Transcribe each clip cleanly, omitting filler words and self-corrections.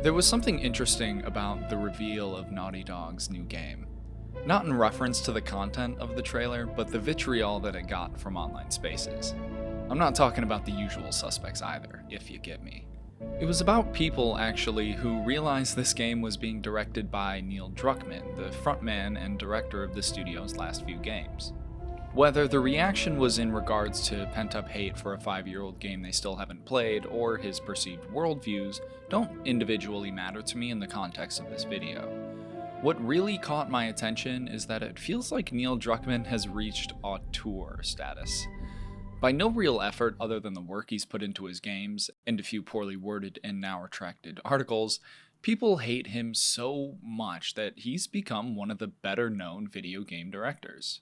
There was something interesting about the reveal of Naughty Dog's new game. Not in reference to the content of the trailer, but the vitriol that it got from online spaces. I'm not talking about the usual suspects either, if you get me. It was about people, actually, who realized this game was being directed by Neil Druckmann, the frontman and director of the studio's last few games. Whether the reaction was in regards to pent-up hate for a 5-year-old game they still haven't played, or his perceived worldviews, don't individually matter to me in the context of this video. What really caught my attention is that it feels like Neil Druckmann has reached auteur status. By no real effort other than the work he's put into his games, and a few poorly worded and now retracted articles, people hate him so much that he's become one of the better known video game directors.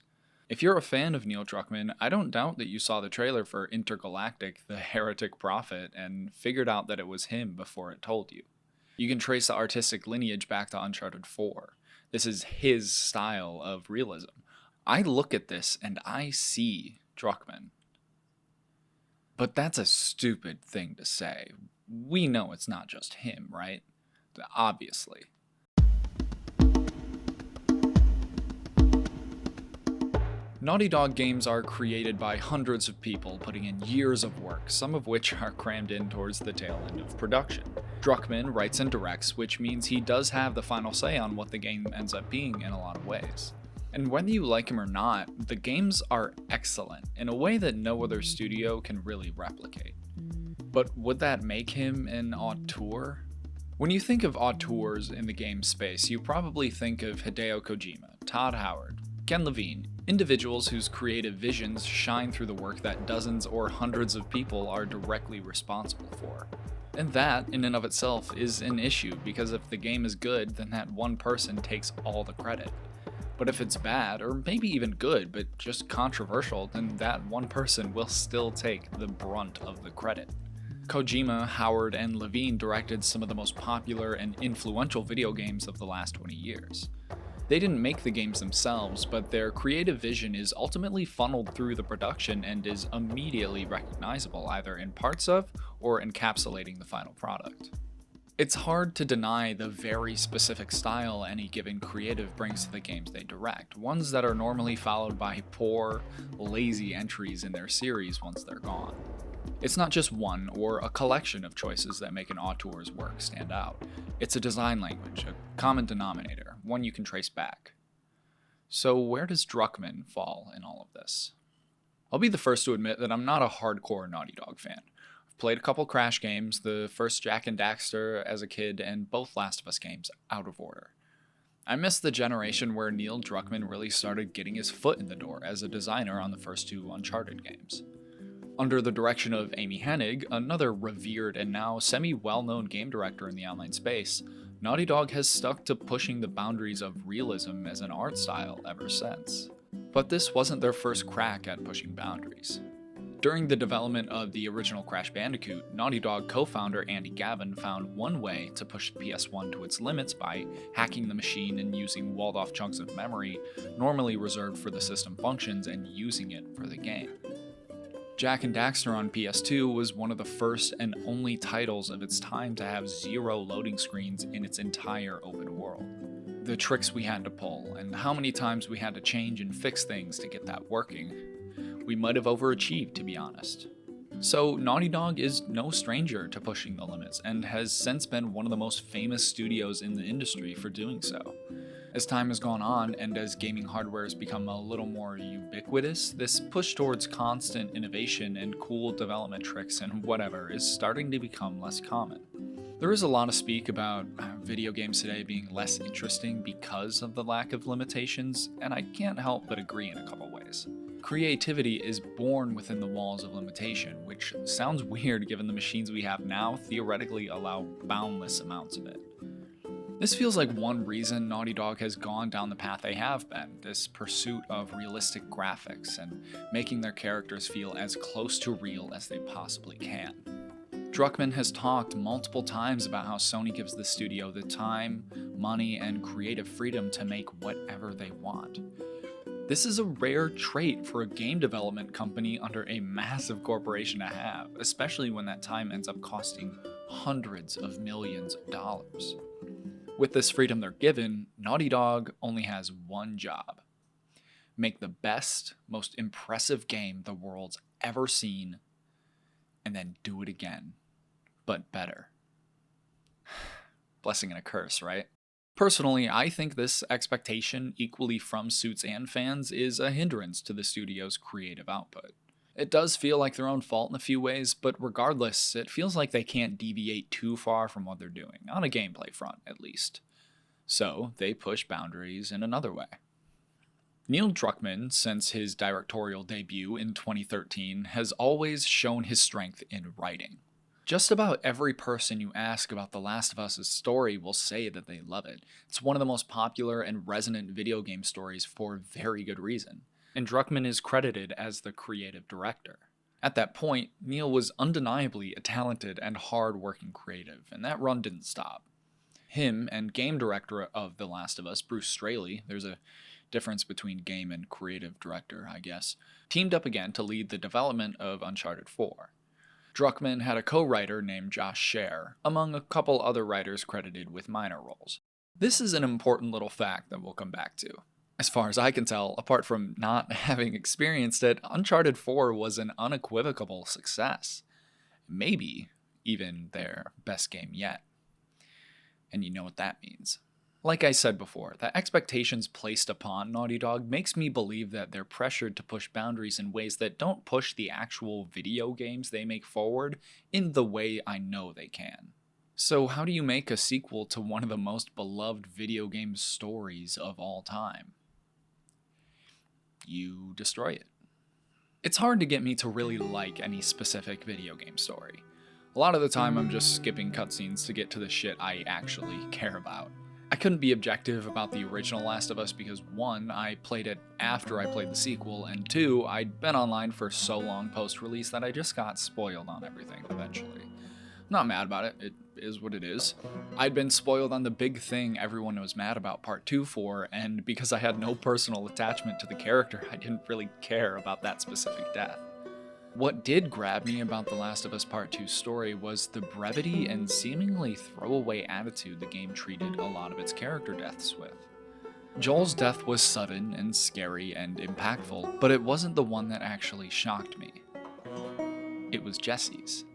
If you're a fan of Neil Druckmann, I don't doubt that you saw the trailer for Intergalactic: The Heretic Prophet and figured out that it was him before it told you. You can trace the artistic lineage back to Uncharted 4. This is his style of realism. I look at this and I see Druckmann. But that's a stupid thing to say. We know it's not just him, right? Obviously. Naughty Dog games are created by hundreds of people putting in years of work, some of which are crammed in towards the tail end of production. Druckmann writes and directs, which means he does have the final say on what the game ends up being in a lot of ways. And whether you like him or not, the games are excellent in a way that no other studio can really replicate. But would that make him an auteur? When you think of auteurs in the game space, you probably think of Hideo Kojima, Todd Howard, Ken Levine, individuals whose creative visions shine through the work that dozens or hundreds of people are directly responsible for. And that, in and of itself, is an issue, because if the game is good, then that one person takes all the credit. But if it's bad, or maybe even good, but just controversial, then that one person will still take the brunt of the credit. Kojima, Howard, and Levine directed some of the most popular and influential video games of the last 20 years. They didn't make the games themselves, but their creative vision is ultimately funneled through the production and is immediately recognizable, either in parts of or encapsulating the final product. It's hard to deny the very specific style any given creative brings to the games they direct, ones that are normally followed by poor, lazy entries in their series once they're gone. It's not just one or a collection of choices that make an auteur's work stand out. It's a design language, a common denominator, one you can trace back. So where does Druckmann fall in all of this? I'll be the first to admit that I'm not a hardcore Naughty Dog fan. I've played a couple Crash games, the first Jak and Daxter as a kid, and both Last of Us games out of order. I miss the generation where Neil Druckmann really started getting his foot in the door as a designer on the first two Uncharted games. Under the direction of Amy Hennig, another revered and now semi-well-known game director in the online space, Naughty Dog has stuck to pushing the boundaries of realism as an art style ever since. But this wasn't their first crack at pushing boundaries. During the development of the original Crash Bandicoot, Naughty Dog co-founder Andy Gavin found one way to push the PS1 to its limits by hacking the machine and using walled-off chunks of memory normally reserved for the system functions and using it for the game. Jak and Daxter on PS2 was one of the first and only titles of its time to have 0 loading screens in its entire open world. The tricks we had to pull, and how many times we had to change and fix things to get that working. We might have overachieved, to be honest. So Naughty Dog is no stranger to pushing the limits, and has since been one of the most famous studios in the industry for doing so. As time has gone on, and as gaming hardware has become a little more ubiquitous, this push towards constant innovation and cool development tricks and whatever is starting to become less common. There is a lot of speak about video games today being less interesting because of the lack of limitations, and I can't help but agree in a couple ways. Creativity is born within the walls of limitation, which sounds weird given the machines we have now theoretically allow boundless amounts of it. This feels like one reason Naughty Dog has gone down the path they have been, this pursuit of realistic graphics and making their characters feel as close to real as they possibly can. Druckmann has talked multiple times about how Sony gives the studio the time, money, and creative freedom to make whatever they want. This is a rare trait for a game development company under a massive corporation to have, especially when that time ends up costing hundreds of millions of dollars. With this freedom they're given, Naughty Dog only has one job: make the best, most impressive game the world's ever seen, and then do it again, but better. Blessing and a curse, right? Personally, I think this expectation, equally from suits and fans, is a hindrance to the studio's creative output. It does feel like their own fault in a few ways, but regardless, it feels like they can't deviate too far from what they're doing, on a gameplay front at least. So, they push boundaries in another way. Neil Druckmann, since his directorial debut in 2013, has always shown his strength in writing. Just about every person you ask about The Last of Us' story will say that they love it. It's one of the most popular and resonant video game stories for very good reason, and Druckmann is credited as the creative director. At that point, Neil was undeniably a talented and hard-working creative, and that run didn't stop. Him and game director of The Last of Us, Bruce Straley — there's a difference between game and creative director, I guess — teamed up again to lead the development of Uncharted 4. Druckmann had a co-writer named Josh Scher, among a couple other writers credited with minor roles. This is an important little fact that we'll come back to. As far as I can tell, apart from not having experienced it, Uncharted 4 was an unequivocal success. Maybe even their best game yet. And you know what that means. Like I said before, the expectations placed upon Naughty Dog makes me believe that they're pressured to push boundaries in ways that don't push the actual video games they make forward in the way I know they can. So how do you make a sequel to one of the most beloved video game stories of all time? You destroy it. It's hard to get me to really like any specific video game story. A lot of the time I'm just skipping cutscenes to get to the shit I actually care about. I couldn't be objective about the original Last of Us because 1, I played it after I played the sequel, and 2, I'd been online for so long post-release that I just got spoiled on everything eventually. I'm not mad about it, it is what it is. I'd been spoiled on the big thing everyone was mad about Part 2 for, and because I had no personal attachment to the character, I didn't really care about that specific death. What did grab me about The Last of Us Part 2's story was the brevity and seemingly throwaway attitude the game treated a lot of its character deaths with. Joel's death was sudden and scary and impactful, but it wasn't the one that actually shocked me. It was Jesse's.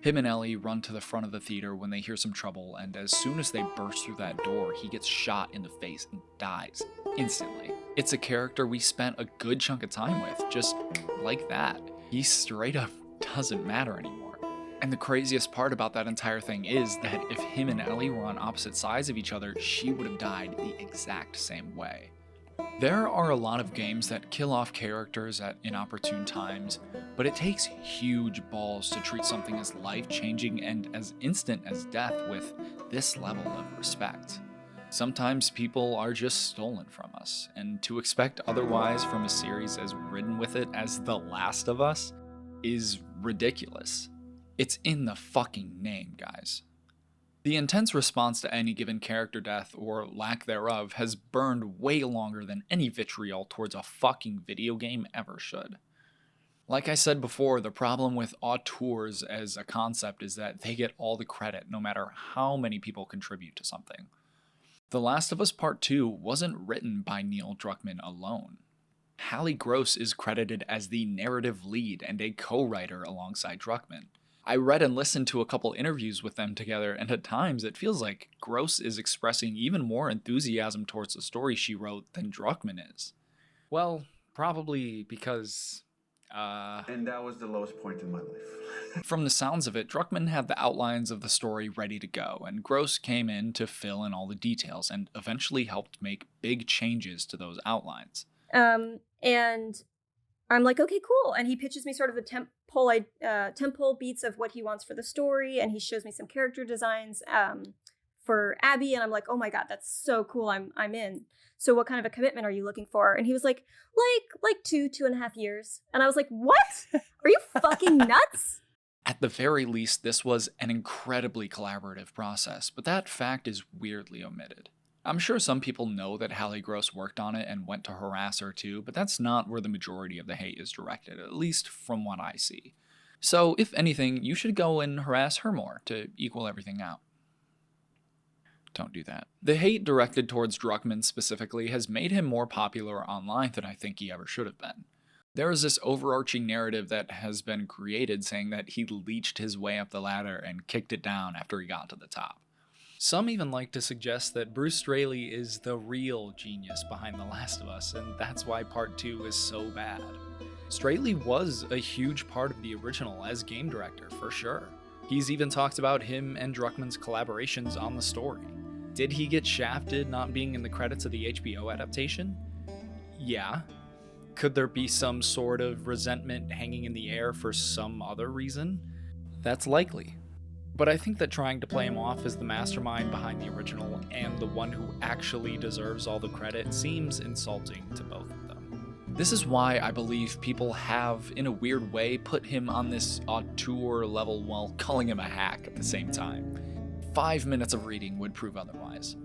Him and Ellie run to the front of the theater when they hear some trouble, and as soon as they burst through that door, he gets shot in the face and dies instantly. It's a character we spent a good chunk of time with, just like that. He straight up doesn't matter anymore. And the craziest part about that entire thing is that if him and Ellie were on opposite sides of each other, she would have died the exact same way. There are a lot of games that kill off characters at inopportune times, but it takes huge balls to treat something as life-changing and as instant as death with this level of respect. Sometimes people are just stolen from us, and to expect otherwise from a series as ridden with it as The Last of Us is ridiculous. It's in the fucking name, guys. The intense response to any given character death, or lack thereof, has burned way longer than any vitriol towards a fucking video game ever should. Like I said before, the problem with auteurs as a concept is that they get all the credit no matter how many people contribute to something. The Last of Us Part 2 wasn't written by Neil Druckmann alone. Hallie Gross is credited as the narrative lead and a co-writer alongside Druckmann. I read and listened to a couple interviews with them together, and at times it feels like Gross is expressing even more enthusiasm towards the story she wrote than Druckmann is. Well, probably because And that was the lowest point in my life. From the sounds of it, Druckmann had the outlines of the story ready to go, and Gross came in to fill in all the details and eventually helped make big changes to those outlines. And I'm like, okay, cool. And he pitches me sort of the temple beats of what he wants for the story, and he shows me some character designs for Abby, and I'm like, oh my god, that's so cool. I'm in. So what kind of a commitment are you looking for? And he was like 2.5 years. And I was like, what? Are you fucking nuts? At the very least, this was an incredibly collaborative process, but that fact is weirdly omitted. I'm sure some people know that Hallie Gross worked on it and went to harass her too, but that's not where the majority of the hate is directed, at least from what I see. So, if anything, you should go and harass her more to equal everything out. Don't do that. The hate directed towards Druckmann specifically has made him more popular online than I think he ever should have been. There is this overarching narrative that has been created saying that he leached his way up the ladder and kicked it down after he got to the top. Some even like to suggest that Bruce Straley is the real genius behind The Last of Us, and that's why Part 2 is so bad. Straley was a huge part of the original as game director, for sure. He's even talked about him and Druckmann's collaborations on the story. Did he get shafted not being in the credits of the HBO adaptation? Yeah. Could there be some sort of resentment hanging in the air for some other reason? That's likely. But I think that trying to play him off as the mastermind behind the original and the one who actually deserves all the credit seems insulting to both of them. This is why I believe people have, in a weird way, put him on this auteur level while calling him a hack at the same time. 5 minutes of reading would prove otherwise.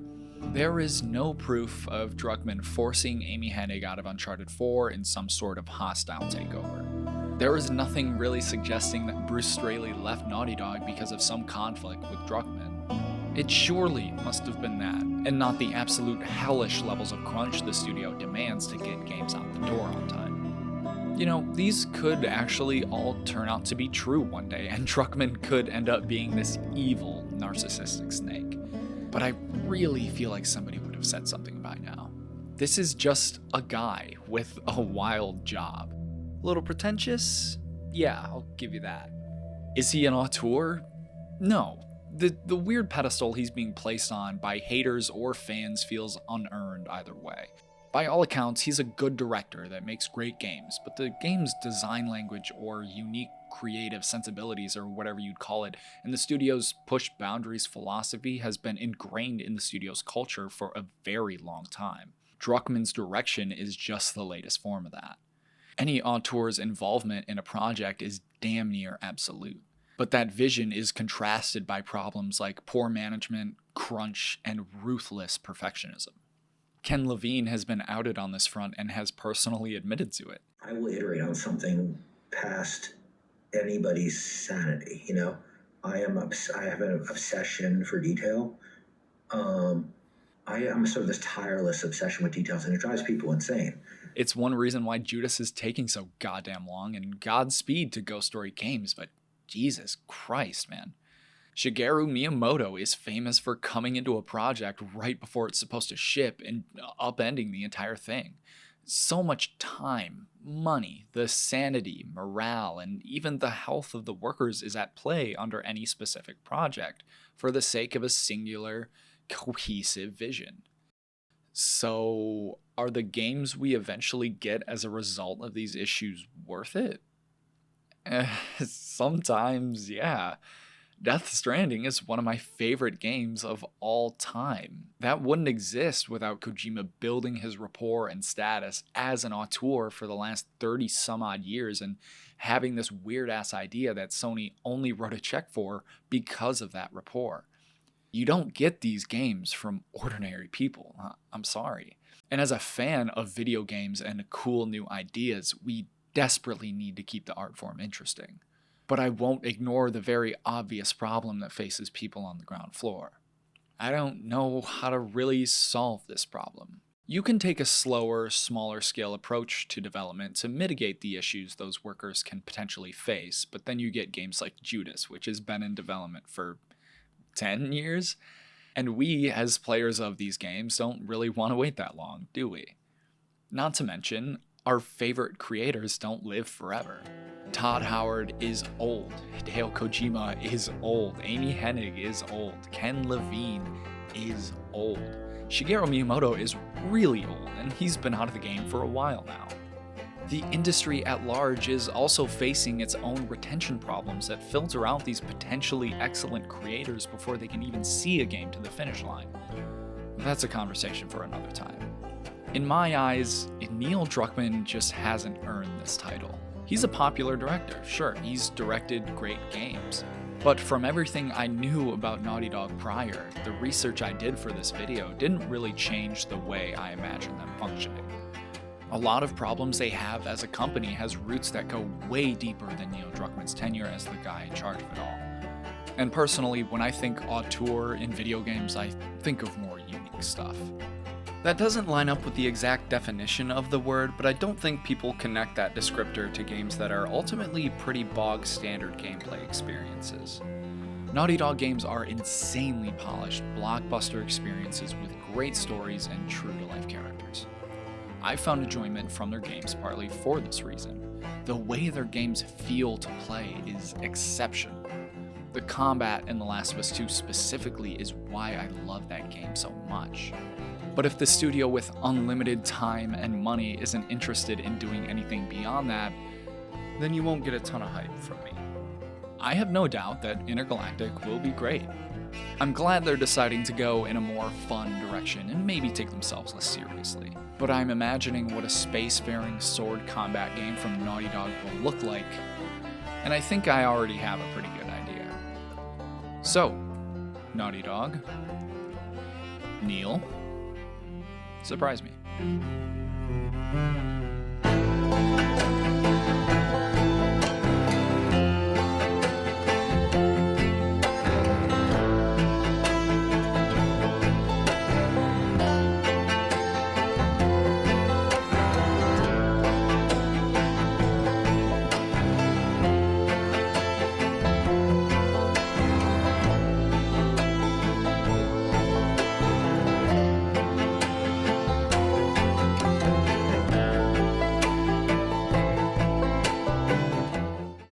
There is no proof of Druckmann forcing Amy Hennig out of Uncharted 4 in some sort of hostile takeover. There is nothing really suggesting that Bruce Straley left Naughty Dog because of some conflict with Druckmann. It surely must have been that, and not the absolute hellish levels of crunch the studio demands to get games out the door on time. You know, these could actually all turn out to be true one day, and Druckmann could end up being this evil, narcissistic snake. But I really feel like somebody would have said something by now. This is just a guy with a wild job. A little pretentious? Yeah, I'll give you that. Is he an auteur? No. The weird pedestal he's being placed on by haters or fans feels unearned either way. By all accounts, he's a good director that makes great games, but the game's design language or unique creative sensibilities or whatever you'd call it, and the studio's push boundaries philosophy has been ingrained in the studio's culture for a very long time. Druckmann's direction is just the latest form of that. Any auteur's involvement in a project is damn near absolute, but that vision is contrasted by problems like poor management, crunch, and ruthless perfectionism. Ken Levine has been outed on this front and has personally admitted to it. I will iterate on something past anybody's sanity, you know? I have an obsession for detail. I am sort of this tireless obsession with details, and it drives people insane. It's one reason why Judas is taking so goddamn long, and Godspeed to Ghost Story Games, but Jesus Christ, man. Shigeru Miyamoto is famous for coming into a project right before it's supposed to ship and upending the entire thing. So much time, money, the sanity, morale, and even the health of the workers is at play under any specific project for the sake of a singular, cohesive vision. So, are the games we eventually get as a result of these issues worth it? Sometimes, yeah. Death Stranding is one of my favorite games of all time. That wouldn't exist without Kojima building his rapport and status as an auteur for the last 30 some odd years and having this weird ass idea that Sony only wrote a check for because of that rapport. You don't get these games from ordinary people. I'm sorry. And as a fan of video games and cool new ideas, we desperately need to keep the art form interesting. But I won't ignore the very obvious problem that faces people on the ground floor. I don't know how to really solve this problem. You can take a slower, smaller scale approach to development to mitigate the issues those workers can potentially face, but then you get games like Judas, which has been in development for 10 years, and we, as players of these games, don't really want to wait that long, do we? Not to mention, our favorite creators don't live forever. Todd Howard is old, Hideo Kojima is old, Amy Hennig is old, Ken Levine is old. Shigeru Miyamoto is really old, and he's been out of the game for a while now. The industry at large is also facing its own retention problems that filter out these potentially excellent creators before they can even see a game to the finish line. That's a conversation for another time. In my eyes, Neil Druckmann just hasn't earned this title. He's a popular director, sure, he's directed great games, But from everything I knew about Naughty Dog prior, the research I did for this video didn't really change the way I imagine them functioning. A lot of problems they have as a company has roots that go way deeper than Neil Druckmann's tenure as the guy in charge of it all. And personally, when I think auteur in video games, I think of more unique stuff. That doesn't line up with the exact definition of the word, but I don't think people connect that descriptor to games that are ultimately pretty bog standard gameplay experiences. Naughty Dog games are insanely polished, blockbuster experiences with great stories and true-to-life characters. I found enjoyment from their games partly for this reason. The way their games feel to play is exceptional. The combat in The Last of Us 2 specifically is why I love that game so much. But if the studio with unlimited time and money isn't interested in doing anything beyond that, then you won't get a ton of hype from me. I have no doubt that Intergalactic will be great. I'm glad they're deciding to go in a more fun direction and maybe take themselves less seriously. But I'm imagining what a spacefaring sword combat game from Naughty Dog will look like, and I think I already have a pretty good idea. So, Naughty Dog, Neil, surprise me.